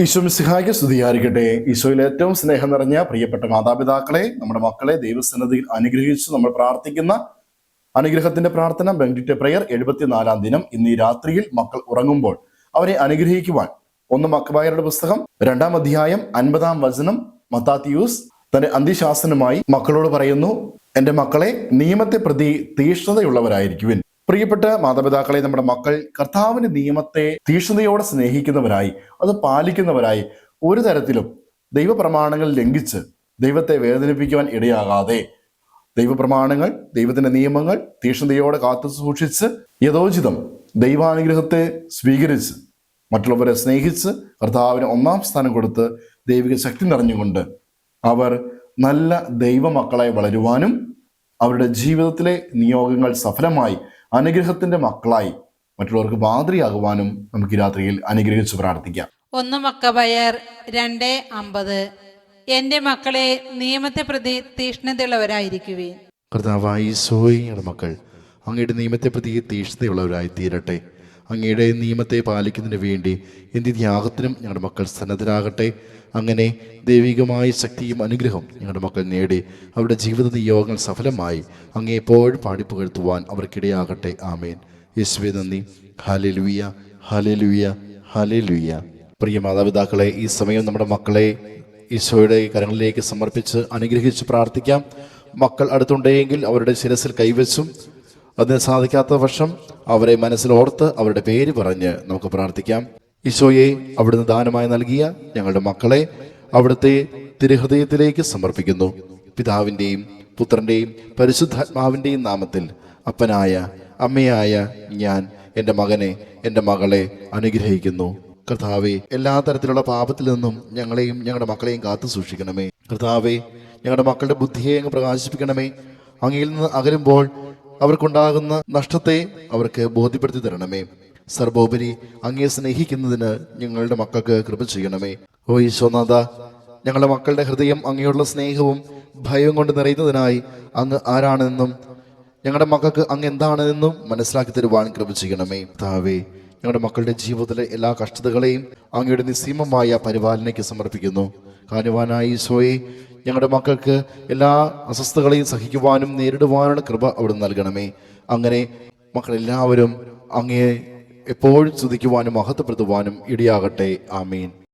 ഈശോ മിശിഹായ്ക്ക് സ്തുതിയായിരിക്കട്ടെ. ഈശോയിൽ ഏറ്റവും സ്നേഹം നിറഞ്ഞ പ്രിയപ്പെട്ട മാതാപിതാക്കളെ, നമ്മുടെ മക്കളെ ദൈവസന്നിധിയിൽ അനുഗ്രഹിച്ച് നമ്മൾ പ്രാർത്ഥിക്കുന്ന അനുഗ്രഹത്തിന്റെ പ്രാർത്ഥന ബെനഡിക്ട് പ്രയർ 74-ാം ദിനം. ഇന്ന് ഈ രാത്രിയിൽ മക്കൾ ഉറങ്ങുമ്പോൾ അവരെ അനുഗ്രഹിക്കുവാൻ 1 മക്കബായരുടെ പുസ്തകം 2-ാം അധ്യായം 50-ാം വചനം മത്താത്തിയൂസ് തന്റെ അന്ത്യശാസനമായി മക്കളോട് പറയുന്നു: എന്റെ മക്കളെ, നിയമത്തെ പ്രതി തീക്ഷ്ണതയുള്ളവരായിരിക്കുവിൻ. പ്രിയപ്പെട്ട മാതാപിതാക്കളെ, നമ്മുടെ മക്കൾ കർത്താവിന്റെ നിയമത്തെ തീക്ഷ്ണതയോടെ സ്നേഹിക്കുന്നവരായി, അത് പാലിക്കുന്നവരായി, ഒരു തരത്തിലും ദൈവപ്രമാണങ്ങൾ ലംഘിച്ച് ദൈവത്തെ വേദനിപ്പിക്കുവാൻ ഇടയാകാതെ ദൈവപ്രമാണങ്ങൾ, ദൈവത്തിന്റെ നിയമങ്ങൾ തീക്ഷ്ണതയോടെ കാത്തു സൂക്ഷിച്ച് യഥോചിതം ദൈവാനുഗ്രഹത്തെ സ്വീകരിച്ച് മറ്റുള്ളവരെ സ്നേഹിച്ച് കർത്താവിന് 1-ാം സ്ഥാനം കൊടുത്ത് ദൈവിക ശക്തി നിറഞ്ഞുകൊണ്ട് അവർ നല്ല ദൈവമക്കളായി വളരുവാനും അവരുടെ ജീവിതത്തിലെ നിയോഗങ്ങൾ സഫലമായി അനുഗ്രഹത്തിന്റെ മക്കളായി മറ്റുള്ളവർക്ക് മാതൃയാകുവാനും നമുക്ക് ഈ രാത്രിയിൽ അനുഗ്രഹിച്ച് പ്രാർത്ഥിക്കാം. 1 മക്കബയർ 2:50. എന്റെ മക്കളെ, നിയമത്തെ പ്രതി തീക്ഷ്ണതയുള്ളവരായിരിക്കുവിൻ. കർത്താവായ ഈശോയുടെ മക്കൾ അങ്ങയുടെ നിയമത്തെ പ്രതി തീക്ഷ്ണതയുള്ളവരായി തീരട്ടെ. അങ്ങയുടെ നിയമത്തെ പാലിക്കുന്നതിന് വേണ്ടി എന്ത് ത്യാഗത്തിനും ഞങ്ങളുടെ മക്കൾ സന്നദ്ധരാകട്ടെ. അങ്ങനെ ദൈവികമായ ശക്തിയും അനുഗ്രഹം ഞങ്ങളുടെ മക്കൾ നേടി അവരുടെ ജീവിത നിയോഗങ്ങൾ സഫലമായി അങ്ങേ എപ്പോഴും പാടിപ്പുകഴ്ത്തുവാൻ അവർക്കിടയാകട്ടെ. ആമേൻ. യേശുവേ നന്ദി. Hallelujah, hallelujah, hallelujah. പ്രിയ മാതാപിതാക്കളെ, ഈ സമയം നമ്മുടെ മക്കളെ ഈശോയുടെ കരങ്ങളിലേക്ക് സമർപ്പിച്ച് അനുഗ്രഹിച്ച് പ്രാർത്ഥിക്കാം. മക്കൾ അടുത്തുണ്ടെങ്കിൽ അവരുടെ ശിരസിൽ കൈവച്ചും അതിന് സാധിക്കാത്ത പക്ഷം അവരെ മനസ്സിലോർത്ത് അവരുടെ പേര് പറഞ്ഞ് നമുക്ക് പ്രാർത്ഥിക്കാം. ഈശോയെ, അവിടുന്ന് ദാനമായി നൽകിയ ഞങ്ങളുടെ മക്കളെ അവിടുത്തെ തിരുഹൃദയത്തിലേക്ക് സമർപ്പിക്കുന്നു. പിതാവിൻ്റെയും പുത്രൻ്റെയും പരിശുദ്ധാത്മാവിൻ്റെയും നാമത്തിൽ അപ്പനായ അമ്മയായ ഞാൻ എൻ്റെ മകനെ, എൻ്റെ മകളെ അനുഗ്രഹിക്കുന്നു. കർത്താവെ, എല്ലാ തരത്തിലുള്ള പാപത്തിൽ നിന്നും ഞങ്ങളെയും ഞങ്ങളുടെ മക്കളെയും കാത്തു സൂക്ഷിക്കണമേ. കർത്താവെ, ഞങ്ങളുടെ മക്കളുടെ ബുദ്ധിയെ അങ്ങ് പ്രകാശിപ്പിക്കണമേ. അങ്ങയിൽ നിന്ന് അകലുമ്പോൾ അവർക്കുണ്ടാകുന്ന നഷ്ടത്തെ അവർക്ക് ബോധ്യപ്പെടുത്തി തരണമേ. സർവോപരി അങ്ങയെ സ്നേഹിക്കുന്നതിന് ഞങ്ങളുടെ മക്കൾക്ക് കൃപ ചെയ്യണമേ. ഓ ഈശോനാഥ, ഞങ്ങളുടെ മക്കളുടെ ഹൃദയം അങ്ങയുള്ള സ്നേഹവും ഭയവും കൊണ്ട് നിറയുന്നതിനായി അങ്ങ് ആരാണെന്നും ഞങ്ങളുടെ മക്കൾക്ക് അങ്ങ് എന്താണെന്നും മനസ്സിലാക്കി തരുവാൻ കൃപ ചെയ്യണമേ. താവേ, ഞങ്ങളുടെ മക്കളുടെ ജീവിതത്തിലെ എല്ലാ കഷ്ടതകളെയും അങ്ങയുടെ നിസ്സീമമായ പരിപാലനയ്ക്ക് സമർപ്പിക്കുന്നു. കാരുവാനായ ഈശോയെ, ഞങ്ങളുടെ മക്കൾക്ക് എല്ലാ അസ്വസ്ഥതകളെയും സഹിക്കുവാനും നേരിടുവാനുള്ള കൃപ അവിടെ നൽകണമേ. അങ്ങനെ മക്കളെല്ലാവരും അങ്ങയെ എപ്പോഴും സ്തുതിക്കുവാനും മഹത്വപ്പെടുത്തുവാനും ഇടയാകട്ടെ. ആമീൻ.